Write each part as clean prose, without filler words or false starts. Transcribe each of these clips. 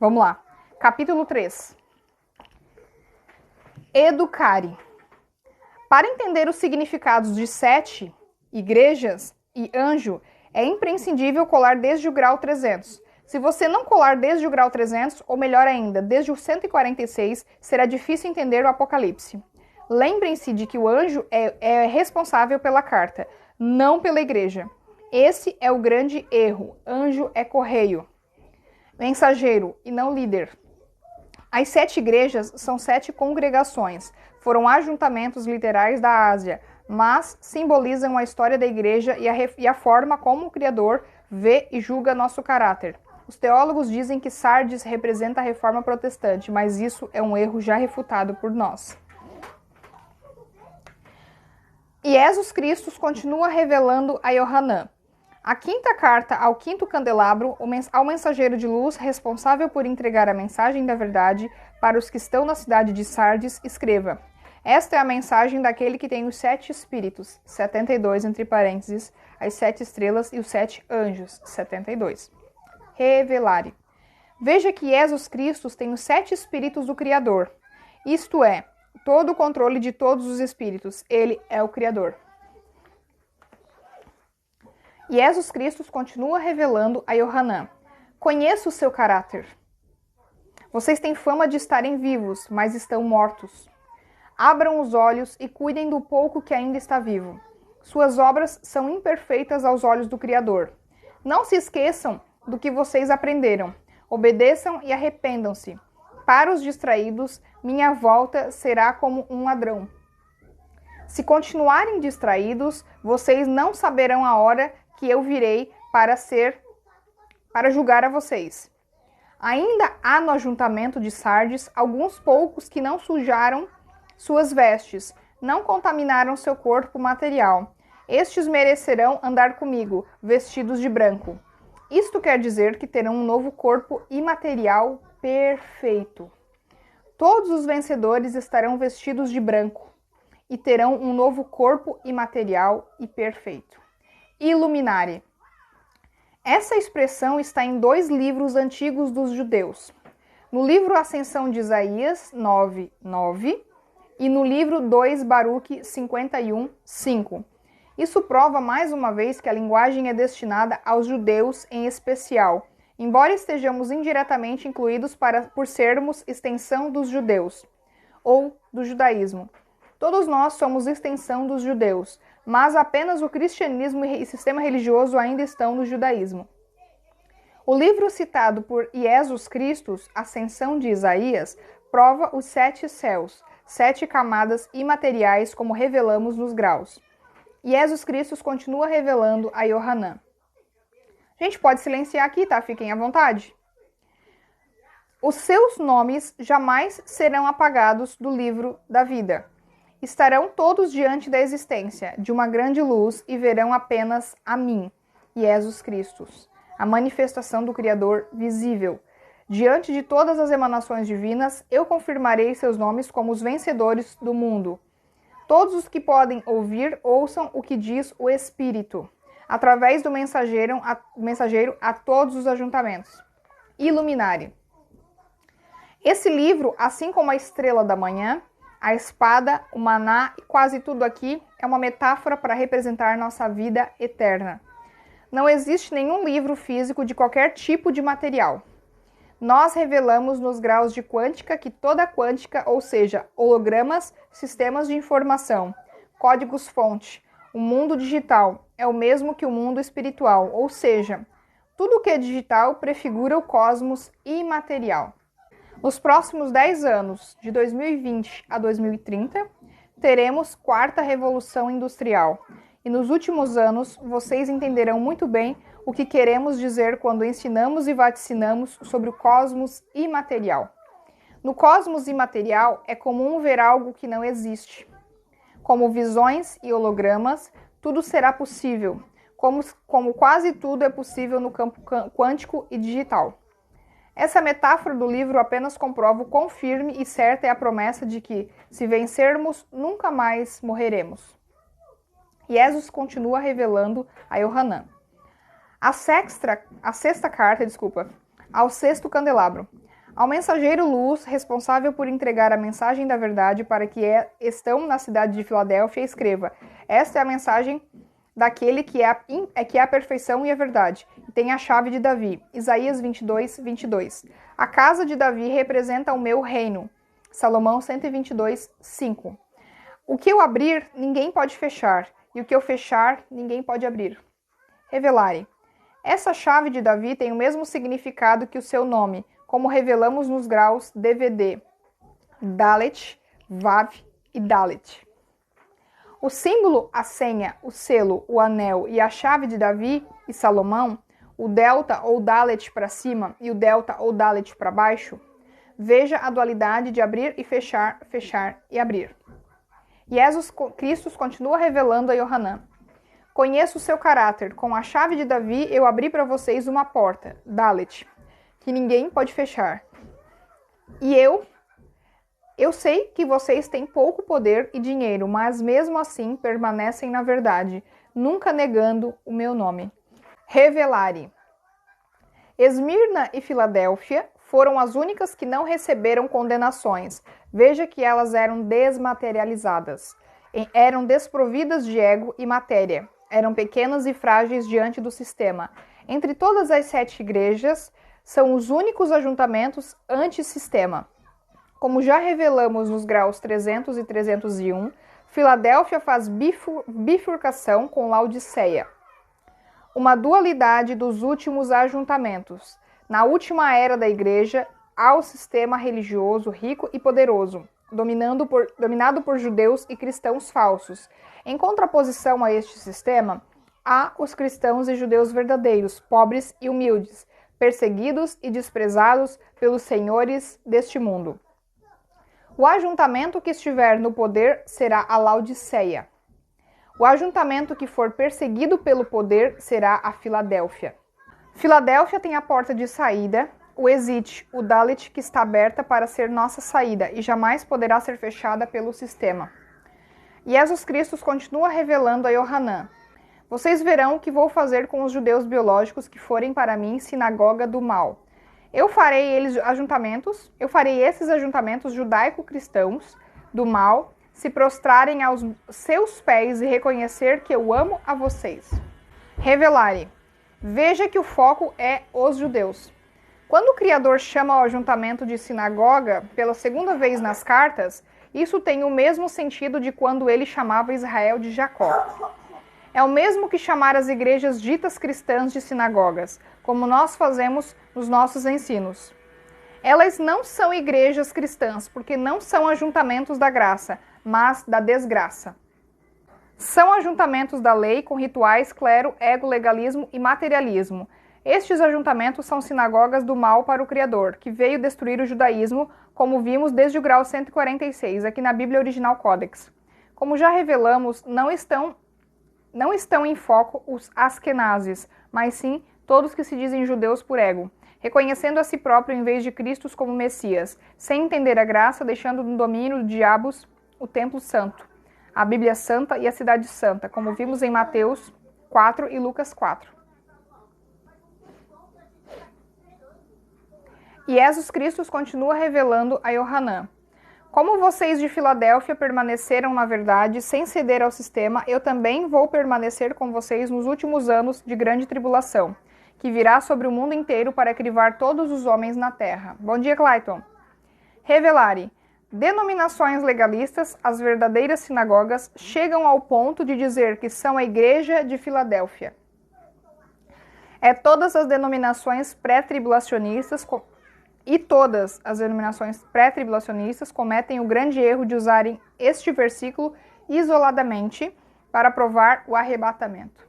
Vamos lá. Capítulo 3. Educare. Para entender os significados de 7, igrejas e anjo, é imprescindível colar desde o grau 300. Se você não colar desde o grau 300, ou melhor ainda, desde o 146, será difícil entender o Apocalipse. Lembrem-se de que o anjo é responsável pela carta, não pela igreja. Esse é o grande erro. Anjo é correio, mensageiro e não líder. As 7 igrejas são 7 congregações. Foram ajuntamentos literais da Ásia, mas simbolizam a história da igreja e a forma como o Criador vê e julga nosso caráter. Os teólogos dizem que Sardes representa a reforma protestante, mas isso é um erro já refutado por nós. E Jesus Cristo continua revelando a Yohanan. A quinta carta ao quinto candelabro, ao mensageiro de luz responsável por entregar a mensagem da verdade para os que estão na cidade de Sardes, escreva: esta é a mensagem daquele que tem os 7 espíritos, 72 entre parênteses, as 7 estrelas e os 7 anjos, 72. Revelare. Veja que Jesus Cristo tem os 7 espíritos do Criador, isto é, todo o controle de todos os espíritos. Ele é o Criador. E Jesus Cristo continua revelando a Yohanan. Conheça o seu caráter. Vocês têm fama de estarem vivos, mas estão mortos. Abram os olhos e cuidem do pouco que ainda está vivo. Suas obras são imperfeitas aos olhos do Criador. Não se esqueçam do que vocês aprenderam. Obedeçam e arrependam-se. Para os distraídos, minha volta será como um ladrão. Se continuarem distraídos, vocês não saberão a hora que eu virei para julgar a vocês. Ainda há no ajuntamento de Sardes alguns poucos que não sujaram suas vestes, não contaminaram seu corpo material. Estes merecerão andar comigo, vestidos de branco. Isto quer dizer que terão um novo corpo imaterial perfeito. Todos os vencedores estarão vestidos de branco e terão um novo corpo imaterial e perfeito. Iluminare. Essa expressão está em 2 livros antigos dos judeus. No livro Ascensão de Isaías 9:9 e no livro 2 Baruque 51:5. Isso prova mais uma vez que a linguagem é destinada aos judeus em especial, embora estejamos indiretamente incluídos por sermos extensão dos judeus ou do judaísmo. Todos nós somos extensão dos judeus, mas apenas o cristianismo e sistema religioso ainda estão no judaísmo. O livro citado por Jesus Cristo, Ascensão de Isaías, prova os 7 céus, 7 camadas imateriais, como revelamos nos graus. Jesus Cristo continua revelando a Yohanan. A gente pode silenciar aqui, tá? Fiquem à vontade. Os seus nomes jamais serão apagados do livro da vida. Estarão todos diante da existência de uma grande luz e verão apenas a mim, Jesus Cristo, a manifestação do Criador visível. Diante de todas as emanações divinas, eu confirmarei seus nomes como os vencedores do mundo. Todos os que podem ouvir, ouçam o que diz o Espírito, através do mensageiro a todos os ajuntamentos. Iluminare. Esse livro, assim como a estrela da manhã, a espada, o maná e quase tudo aqui é uma metáfora para representar nossa vida eterna. Não existe nenhum livro físico de qualquer tipo de material. Nós revelamos nos graus de quântica que toda quântica, ou seja, hologramas, sistemas de informação, códigos-fonte, o mundo digital é o mesmo que o mundo espiritual, ou seja, tudo que é digital prefigura o cosmos imaterial. Nos próximos 10 anos, de 2020 a 2030, teremos 4ª Revolução Industrial. E nos últimos anos, vocês entenderão muito bem o que queremos dizer quando ensinamos e vaticinamos sobre o cosmos imaterial. No cosmos imaterial, é comum ver algo que não existe. Como visões e hologramas, tudo será possível, como quase tudo é possível no campo quântico e digital. Essa metáfora do livro apenas comprova o quão firme e certa é a promessa de que, se vencermos, nunca mais morreremos. Jesus continua revelando a Yohanan. A sexta carta, ao 6º candelabro. Ao mensageiro luz, responsável por entregar a mensagem da verdade para que estão na cidade de Filadélfia, escreva: esta é a mensagem daquele que é a perfeição e a verdade, e tem a chave de Davi. Isaías 22, 22. A casa de Davi representa o meu reino. Salomão 122, 5. O que eu abrir, ninguém pode fechar, e o que eu fechar, ninguém pode abrir. Revelare. Essa chave de Davi tem o mesmo significado que o seu nome, como revelamos nos graus DVD, Dalet, Vav e Dalet. O símbolo, a senha, o selo, o anel e a chave de Davi e Salomão, o delta ou Dalet para cima e o delta ou Dalet para baixo, veja a dualidade de abrir e fechar, fechar e abrir. Jesus Cristo continua revelando a Yohanan. Conheço o seu caráter. Com a chave de Davi, eu abri para vocês uma porta, Dalet, que ninguém pode fechar. E eu sei que vocês têm pouco poder e dinheiro, mas mesmo assim permanecem na verdade, nunca negando o meu nome. Revelare. Esmirna e Filadélfia foram as únicas que não receberam condenações. Veja que elas eram desmaterializadas. Eram desprovidas de ego e matéria. Eram pequenas e frágeis diante do sistema. Entre todas as 7 igrejas, são os únicos ajuntamentos anti-sistema. Como já revelamos nos graus 300 e 301, Filadélfia faz bifurcação com Laodiceia. Uma dualidade dos últimos ajuntamentos. Na última era da igreja, há o sistema religioso rico e poderoso, dominado por judeus e cristãos falsos. Em contraposição a este sistema, há os cristãos e judeus verdadeiros, pobres e humildes, perseguidos e desprezados pelos senhores deste mundo. O ajuntamento que estiver no poder será a Laodiceia. O ajuntamento que for perseguido pelo poder será a Filadélfia. Filadélfia tem a porta de saída, o exit, o Dalet, que está aberta para ser nossa saída e jamais poderá ser fechada pelo sistema. Jesus Cristo continua revelando a Yohanan. Vocês verão o que vou fazer com os judeus biológicos que forem para mim sinagoga do mal. Eu farei esses ajuntamentos judaico-cristãos do mal se prostrarem aos seus pés e reconhecer que eu amo a vocês. Revelare. Veja que o foco é os judeus. Quando o Criador chama o ajuntamento de sinagoga pela segunda vez nas cartas, isso tem o mesmo sentido de quando ele chamava Israel de Jacó. É o mesmo que chamar as igrejas ditas cristãs de sinagogas, como nós fazemos nos nossos ensinos. Elas não são igrejas cristãs, porque não são ajuntamentos da graça, mas da desgraça. São ajuntamentos da lei com rituais, clero, ego, legalismo e materialismo. Estes ajuntamentos são sinagogas do mal para o Criador, que veio destruir o judaísmo, como vimos desde o grau 146, aqui na Bíblia Original Codex. Como já revelamos, não estão em foco os askenazes, mas sim todos que se dizem judeus por ego, reconhecendo a si próprio em vez de Cristo como Messias, sem entender a graça, deixando no domínio do diabos o templo santo, a Bíblia Santa e a Cidade Santa, como vimos em Mateus 4 e Lucas 4. E Jesus Cristo continua revelando a Yohanan. Como vocês de Filadélfia permaneceram na verdade sem ceder ao sistema, eu também vou permanecer com vocês nos últimos anos de grande tribulação, que virá sobre o mundo inteiro para crivar todos os homens na terra. Bom dia, Clayton. Revelare. Denominações legalistas, as verdadeiras sinagogas, chegam ao ponto de dizer que são a igreja de Filadélfia. Todas as denominações pré-tribulacionistas cometem o grande erro de usarem este versículo isoladamente para provar o arrebatamento.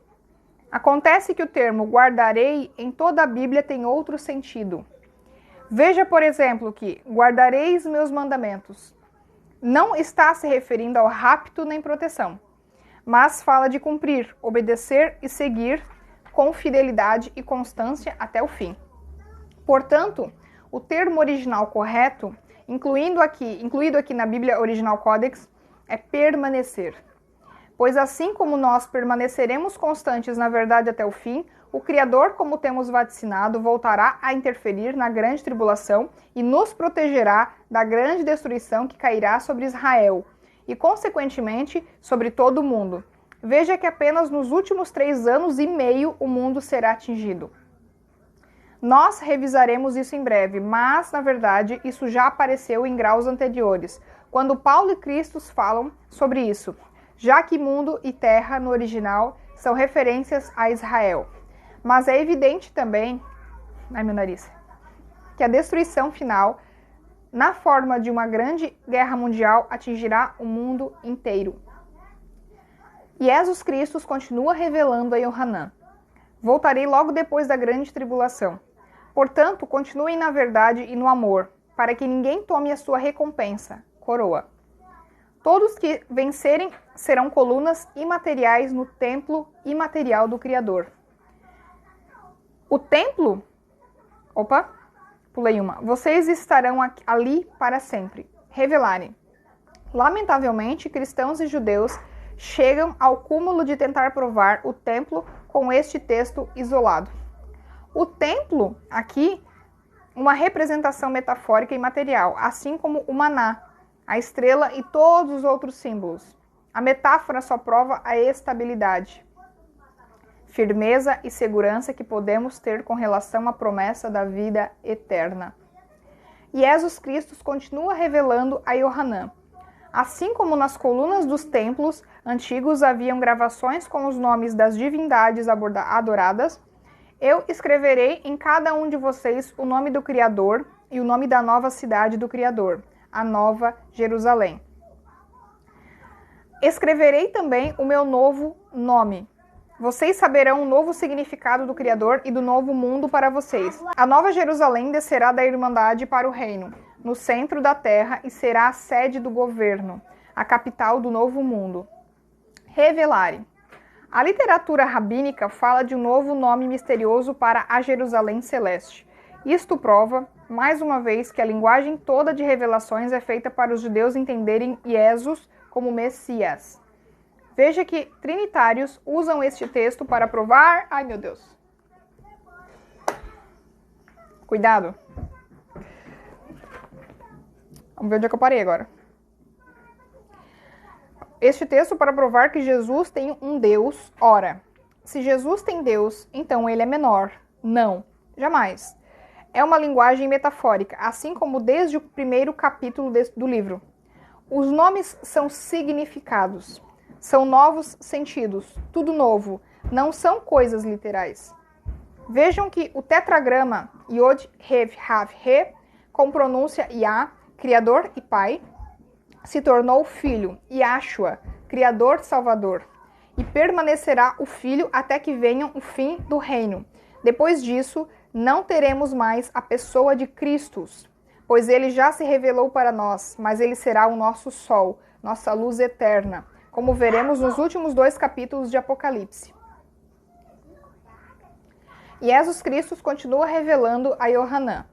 Acontece que o termo guardarei em toda a Bíblia tem outro sentido. Veja, por exemplo, que guardareis meus mandamentos não está se referindo ao rapto nem proteção, mas fala de cumprir, obedecer e seguir com fidelidade e constância até o fim. Portanto, o termo original correto, incluído aqui na Bíblia Original Codex, é permanecer. Pois assim como nós permaneceremos constantes na verdade até o fim, O Criador, como temos vaticinado, voltará a interferir na grande tribulação e nos protegerá da grande destruição que cairá sobre Israel e, consequentemente, sobre todo o mundo. Veja que apenas nos últimos 3 anos e meio o mundo será atingido. Nós revisaremos isso em breve, mas, na verdade, isso já apareceu em graus anteriores, quando Paulo e Cristo falam sobre isso, já que mundo e terra, no original, são referências a Israel. Mas é evidente também, ai meu nariz, que a destruição final, na forma de uma grande guerra mundial, atingirá o mundo inteiro. E Jesus Cristo continua revelando a Yohanan: voltarei logo depois da grande tribulação. Portanto, continuem na verdade e no amor, para que ninguém tome a sua recompensa, coroa. Todos que vencerem serão colunas imateriais no templo imaterial do Criador. O templo, pulei uma. Vocês estarão ali para sempre. Revelarem. Lamentavelmente, cristãos e judeus chegam ao cúmulo de tentar provar o templo com este texto isolado. O templo, aqui, uma representação metafórica e material, assim como o maná, a estrela e todos os outros símbolos. A metáfora só prova a estabilidade, firmeza e segurança que podemos ter com relação à promessa da vida eterna. E Jesus Cristo continua revelando a Yohanan. Assim como nas colunas dos templos antigos haviam gravações com os nomes das divindades adoradas, eu escreverei em cada um de vocês o nome do Criador e o nome da nova cidade do Criador, a Nova Jerusalém. Escreverei também o meu novo nome. Vocês saberão o novo significado do Criador e do novo mundo para vocês. A Nova Jerusalém descerá da Irmandade para o reino, no centro da terra, e será a sede do governo, a capital do novo mundo. Revelare. A literatura rabínica fala de um novo nome misterioso para a Jerusalém Celeste. Isto prova, mais uma vez, que a linguagem toda de revelações é feita para os judeus entenderem Jesus como Messias. Veja que trinitários usam este texto para provar... Ai, meu Deus. Cuidado. Vamos ver onde é que eu parei agora. Este texto para provar que Jesus tem um Deus. Ora, se Jesus tem Deus, então ele é menor. Não, jamais. É uma linguagem metafórica, assim como desde o primeiro capítulo do livro. Os nomes são significados, são novos sentidos, tudo novo, não são coisas literais. Vejam que o tetragrama Yod, Rev, Rav, Re, com pronúncia Yah, Criador e Pai, se tornou Filho, Yahshua, Criador Salvador, e permanecerá o Filho até que venha o fim do reino. Depois disso, não teremos mais a pessoa de Cristo, pois ele já se revelou para nós, mas ele será o nosso sol, nossa luz eterna, como veremos nos últimos 2 capítulos de Apocalipse. E Jesus Cristo continua revelando a Yohanan.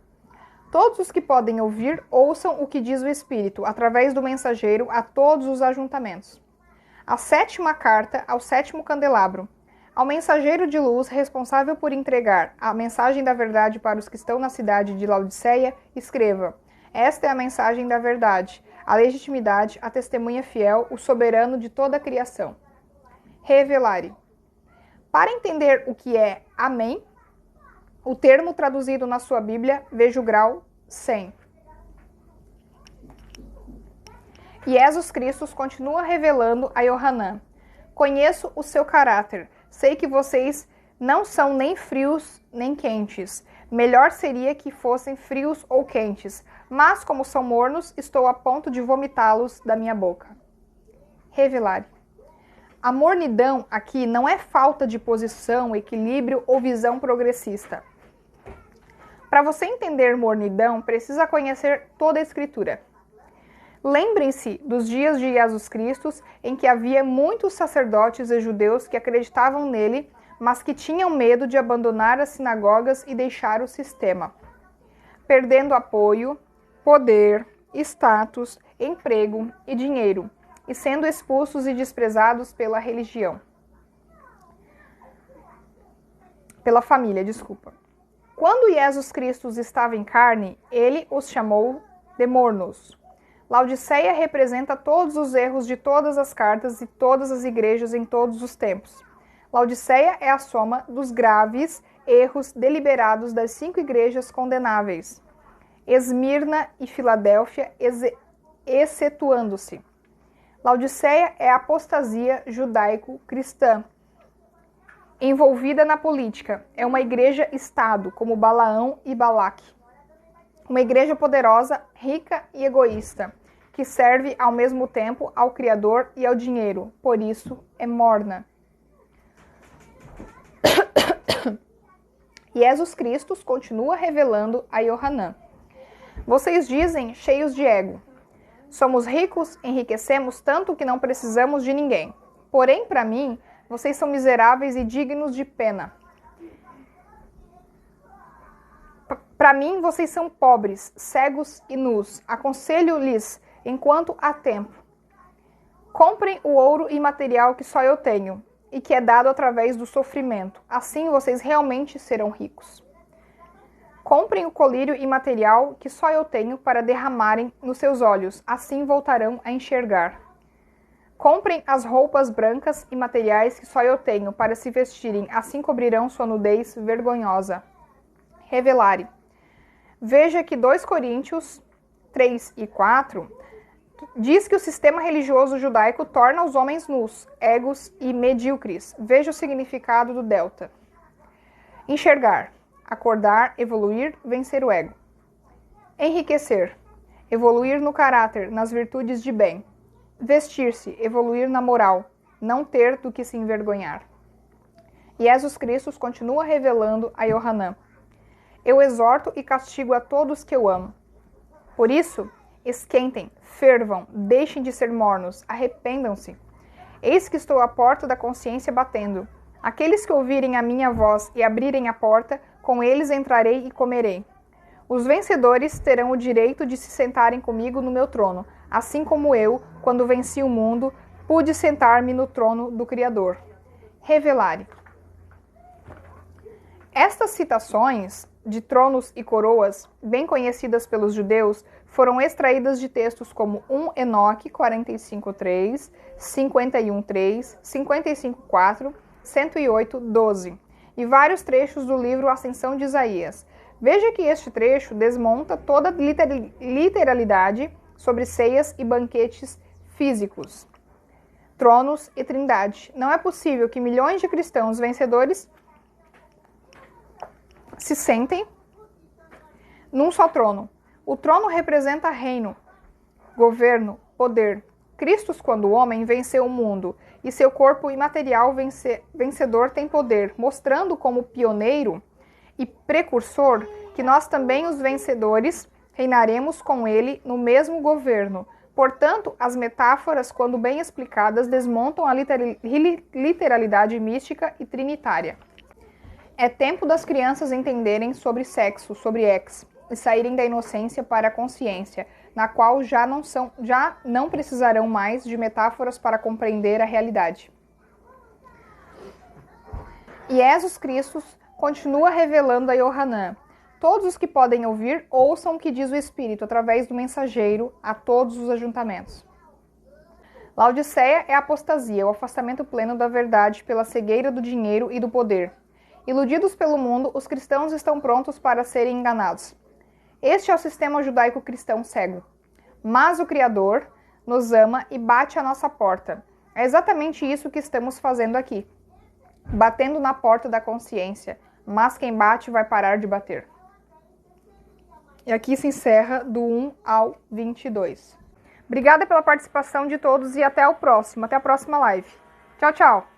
Todos os que podem ouvir, ouçam o que diz o Espírito, através do mensageiro, a todos os ajuntamentos. A 7ª carta ao 7º candelabro. Ao mensageiro de luz, responsável por entregar a mensagem da verdade para os que estão na cidade de Laodiceia, escreva: esta é a mensagem da verdade, a legitimidade, a testemunha fiel, o soberano de toda a criação. Revelare. Para entender o que é Amém, o termo traduzido na sua Bíblia, veja o grau 100. E Jesus Cristo continua revelando a Yohanan. Conheço o seu caráter. Sei que vocês não são nem frios nem quentes. Melhor seria que fossem frios ou quentes. Mas como são mornos, estou a ponto de vomitá-los da minha boca. Revelare. A mornidão aqui não é falta de posição, equilíbrio ou visão progressista. Para você entender mornidão, precisa conhecer toda a Escritura. Lembrem-se dos dias de Jesus Cristo, em que havia muitos sacerdotes e judeus que acreditavam nele, mas que tinham medo de abandonar as sinagogas e deixar o sistema, perdendo apoio, poder, status, emprego e dinheiro, e sendo expulsos e desprezados pela religião. pela família, desculpa. Quando Jesus Cristo estava em carne, ele os chamou de mornos. Laodiceia representa todos os erros de todas as cartas e todas as igrejas em todos os tempos. Laodiceia é a soma dos graves erros deliberados das 5 igrejas condenáveis, Esmirna e Filadélfia excetuando-se. Laodiceia é a apostasia judaico-cristã, envolvida na política. É uma igreja-estado, como Balaão e Balaque. Uma igreja poderosa, rica e egoísta, que serve ao mesmo tempo ao Criador e ao dinheiro. Por isso, é morna. Jesus Cristo continua revelando a Yohanan. Vocês dizem, cheios de ego, somos ricos, enriquecemos tanto que não precisamos de ninguém. Porém, para mim, vocês são miseráveis e dignos de pena. Para mim, vocês são pobres, cegos e nus. Aconselho-lhes, enquanto há tempo. Comprem o ouro imaterial que só eu tenho, e que é dado através do sofrimento. Assim vocês realmente serão ricos. Comprem o colírio imaterial que só eu tenho para derramarem nos seus olhos. Assim voltarão a enxergar. Comprem as roupas brancas e materiais que só eu tenho para se vestirem. Assim cobrirão sua nudez vergonhosa. Revelare. Veja que 2 Coríntios 3 e 4 diz que o sistema religioso judaico torna os homens nus, egos e medíocres. Veja o significado do delta. Enxergar, acordar, evoluir, vencer o ego. Enriquecer, evoluir no caráter, nas virtudes de bem. Vestir-se, evoluir na moral, não ter do que se envergonhar. Jesus Cristo continua revelando a Yohanan. Eu exorto e castigo a todos que eu amo. Por isso, esquentem, fervam, deixem de ser mornos, arrependam-se. Eis que estou à porta da consciência batendo. Aqueles que ouvirem a minha voz e abrirem a porta, com eles entrarei e comerei. Os vencedores terão o direito de se sentarem comigo no meu trono, assim como eu, quando venci o mundo, pude sentar-me no trono do Criador. Revelare. Estas citações de tronos e coroas, bem conhecidas pelos judeus, foram extraídas de textos como 1 Enoque 45:3, 51:3, 55:4, 108:12 e vários trechos do livro Ascensão de Isaías. Veja que este trecho desmonta toda literalidade sobre ceias e banquetes físicos, tronos e trindade. Não é possível que milhões de cristãos vencedores se sentem num só trono. O trono representa reino, governo, poder. Cristo, quando homem, venceu o mundo, e seu corpo imaterial vencedor tem poder, mostrando como pioneiro e precursor que nós também, os vencedores, reinaremos com ele no mesmo governo. Portanto, as metáforas, quando bem explicadas, desmontam a literalidade mística e trinitária. É tempo das crianças entenderem sobre sexo, sobre ex, e saírem da inocência para a consciência, na qual já não precisarão mais de metáforas para compreender a realidade. E Jesus Cristo continua revelando a Yohanan. Todos os que podem ouvir, ouçam o que diz o Espírito através do mensageiro a todos os ajuntamentos. Laodiceia é a apostasia, o afastamento pleno da verdade pela cegueira do dinheiro e do poder. Iludidos pelo mundo, os cristãos estão prontos para serem enganados. Este é o sistema judaico-cristão cego. Mas o Criador nos ama e bate à nossa porta. É exatamente isso que estamos fazendo aqui. Batendo na porta da consciência. Mas quem bate vai parar de bater. E aqui se encerra do 1 ao 22. Obrigada pela participação de todos e até a próxima live. Tchau, tchau!